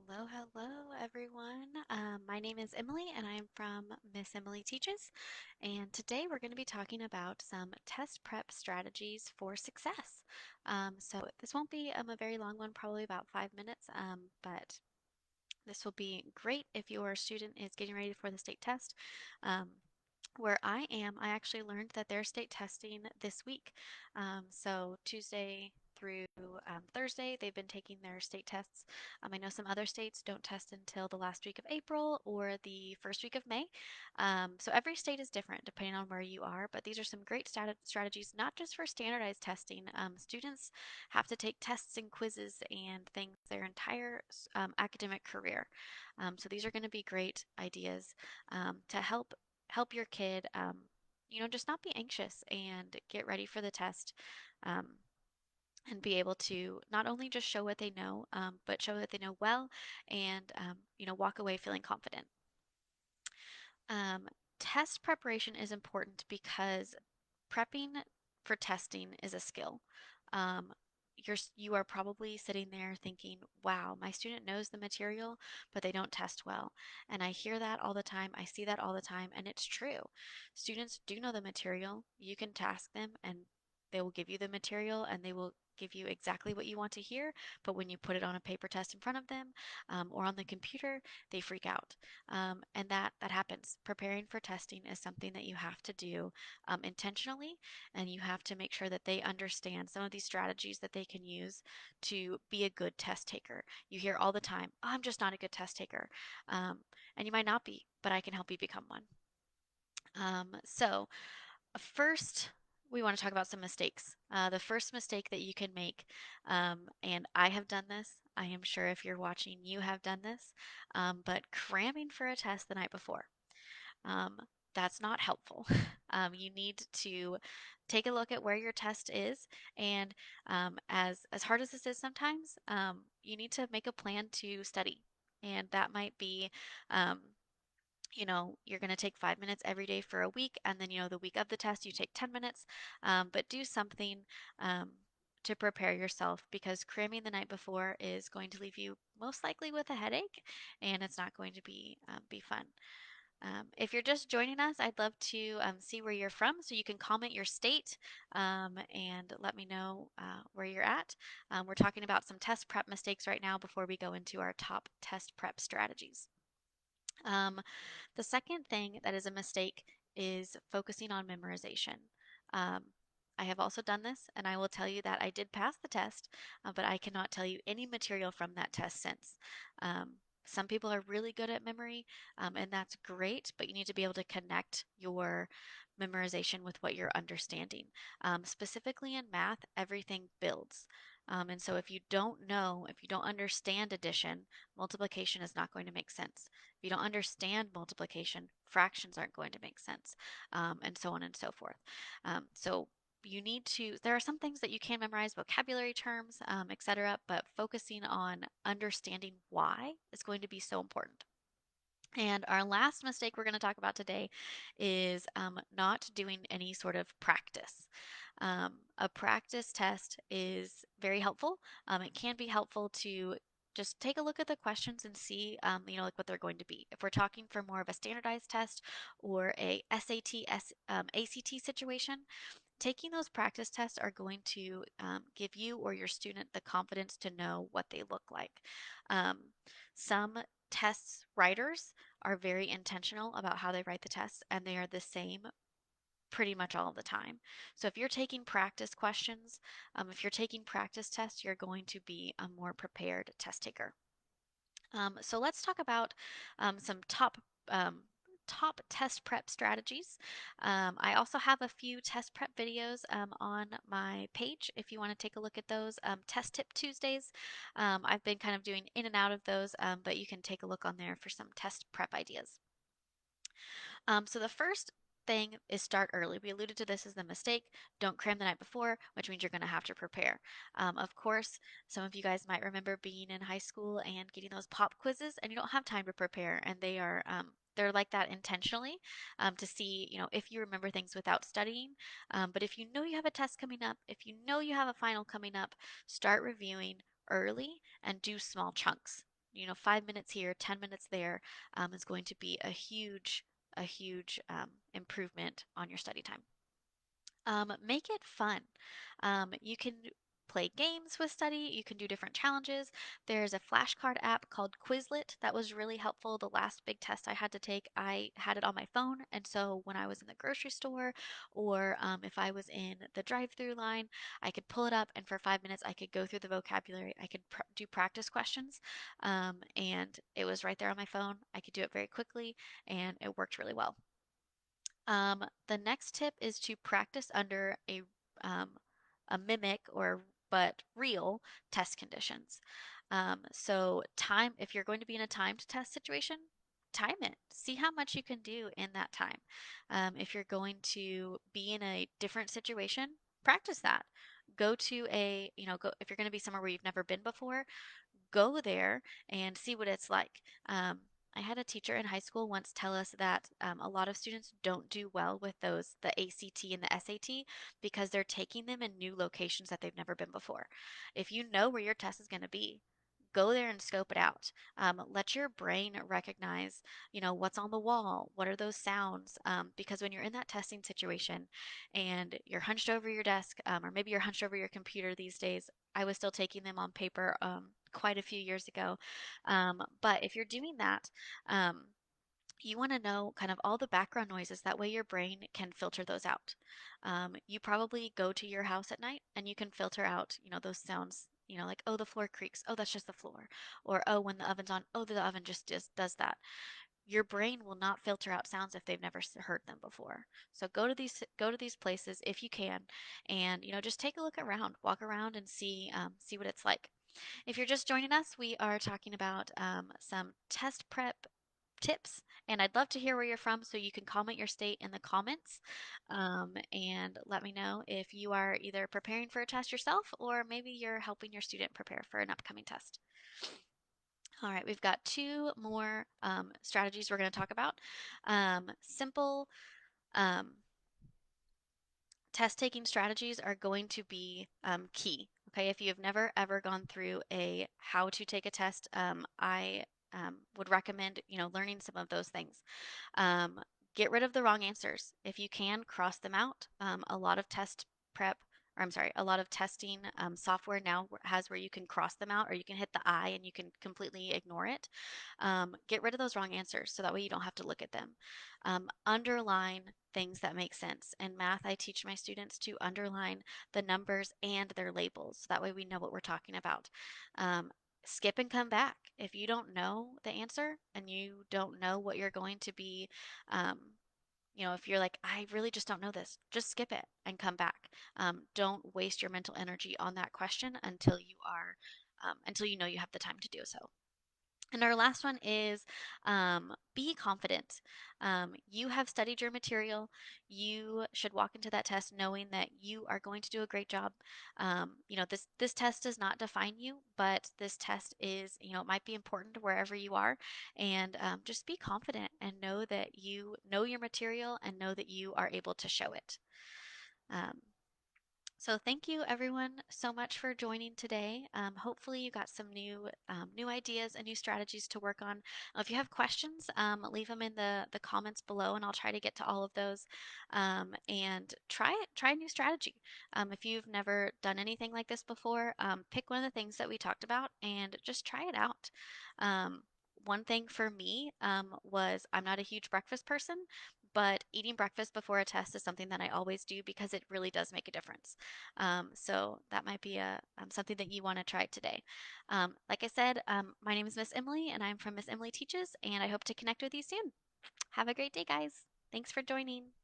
Hello, hello, everyone. My name is Emily, and I'm from Miss Emily Teaches. And today we're going to be talking about some test prep strategies for success. So this won't be a very long one, probably about 5 minutes, but this will be great if your student is getting ready for the state test. Um, where I am, I actually learned that they're state testing this week. So Tuesday through Thursday, they've been taking their state tests. I know some other states don't test until the last week of April or the first week of May. So every state is different depending on where you are, but these are some great strategies, not just for standardized testing. Students have to take tests and quizzes and things their entire academic career. So these are going to be great ideas to help your kid, just not be anxious and get ready for the test, um, and be able to not only just show what they know, but show that they know well and, walk away feeling confident. Um, Test preparation is important because prepping for testing is a skill. Um, you are probably sitting there thinking, wow, my student knows the material, but they don't test well. And I hear that all the time. I see that all the time, and it's true. Students do know the material. You can task them, and they will give you the material, and they will give you exactly what you want to hear. But when you put it on a paper test in front of them, or on the computer, they freak out. And that happens. Preparing for testing is something that you have to do intentionally, and you have to make sure that they understand some of these strategies that they can use to be a good test taker. You hear all the time, oh, I'm just not a good test taker. Um, and you might not be, but I can help you become one. First, we want to talk about some mistakes. The first mistake that you can make, and I have done this, I am sure if you're watching, you have done this, but cramming for a test the night before. Um, that's not helpful. You need to take a look at where your test is, and as hard as this is sometimes, you need to make a plan to study, and that might be. Um, you're going to take 5 minutes every day for a week, and then, the week of the test, you take 10 minutes, but do something um, to prepare yourself because cramming the night before is going to leave you most likely with a headache, and it's not going to be fun. If you're just joining us, I'd love to see where you're from so you can comment your state and let me know where you're at. We're talking about some test prep mistakes right now before we go into our top test prep strategies. Um, the second thing that is a mistake is focusing on memorization. Um, I have also done this, and I will tell you that I did pass the test, but I cannot tell you any material from that test since. Some people are really good at memory, and that's great, but you need to be able to connect your memorization with what you're understanding. Specifically in math, everything builds. And so if you don't know, if you don't understand addition, multiplication is not going to make sense. If you don't understand multiplication, fractions aren't going to make sense, and so on and so forth. So you need to, there are some things that you can memorize, vocabulary terms, etc., but focusing on understanding why is going to be so important. And our last mistake we're going to talk about today is not doing any sort of practice. A practice test is very helpful. It can be helpful to just take a look at the questions and see, like what they're going to be. If we're talking for more of a standardized test or a SAT, ACT situation, taking those practice tests are going to give you or your student the confidence to know what they look like. Um, some tests writers are very intentional about how they write the tests, and they are the same pretty much all the time. So if you're taking practice questions, if you're taking practice tests, you're going to be a more prepared test taker. So let's talk about some um, top test prep strategies. I also have a few test prep videos on my page if you want to take a look at those. Test Tip Tuesdays. I've been kind of doing in and out of those, but you can take a look on there for some test prep ideas. So the first thing is start early. We alluded to this as the mistake. Don't cram the night before, which means you're going to have to prepare. Of course, some of you guys might remember being in high school and getting those pop quizzes, and you don't have time to prepare, and they're like that intentionally to see, if you remember things without studying. But if you know you have a test coming up, if you know you have a final coming up, start reviewing early and do small chunks. 5 minutes here, 10 minutes there is going to be a huge improvement on your study time. Make it fun. You can play games with study. You can do different challenges. There's a flashcard app called Quizlet that was really helpful. The last big test I had to take, I had it on my phone. And so when I was in the grocery store or if I was in the drive-through line, I could pull it up and for 5 minutes I could go through the vocabulary. I could do practice questions. And it was right there on my phone. I could do it very quickly and it worked really well. The next tip is to practice under um, a mimic or but real test conditions. So time, if you're going to be in a timed test situation, time it. See how much you can do in that time. If you're going to be in a different situation, practice that. Go to go if you're going to be somewhere where you've never been before, go there and see what it's like. I had a teacher in high school once tell us that a lot of students don't do well with the ACT and the SAT, because they're taking them in new locations that they've never been before. If you know where your test is going to be, go there and scope it out. Let your brain recognize, what's on the wall, what are those sounds, because when you're in that testing situation and you're hunched over your desk, or maybe you're hunched over your computer these days. I was still taking them on paper quite a few years ago. But if you're doing that, um, you want to know kind of all the background noises. That way your brain can filter those out. You probably go to your house at night and you can filter out, those sounds, like, oh, the floor creaks. Oh, that's just the floor. Or, oh, when the oven's on, oh, the oven just does that. Your brain will not filter out sounds if they've never heard them before. So go to these places if you can, and just take a look around, walk around, and see what it's like. If you're just joining us, we are talking about some test prep tips, and I'd love to hear where you're from, so you can comment your state in the comments, and let me know if you are either preparing for a test yourself or maybe you're helping your student prepare for an upcoming test. All right, we've got two more strategies we're going to talk about. Simple um, test taking strategies are going to be key. Okay, if you have never ever gone through a how to take a test, I would recommend learning some of those things. Um, get rid of the wrong answers. If you can, cross them out. A lot of test prep, or I'm sorry, a lot of testing software now has where you can cross them out, or you can hit the I and you can completely ignore it. Get rid of those wrong answers so that way you don't have to look at them. Underline things that make sense. In math, I teach my students to underline the numbers and their labels. So that way we know what we're talking about. Um, skip and come back. If you don't know the answer and you don't know what you're going to be, um, if you're like, I really just don't know this, just skip it and come back. Don't waste your mental energy on that question until you know you have the time to do so. And our last one is be confident. You have studied your material. You should walk into that test knowing that you are going to do a great job. This test does not define you, but this test is, it might be important wherever you are. And just be confident and know that you know your material and know that you are able to show it. Um, so thank you everyone so much for joining today. Hopefully you got some new ideas and new strategies to work on. If you have questions, leave them in the comments below, and I'll try to get to all of those. And try a new strategy. If you've never done anything like this before, pick one of the things that we talked about and just try it out. One thing for me was I'm not a huge breakfast person, but eating breakfast before a test is something that I always do because it really does make a difference. So that might be something that you want to try today. Like I said, my name is Miss Emily, and I'm from Miss Emily Teaches, and I hope to connect with you soon. Have a great day, guys. Thanks for joining.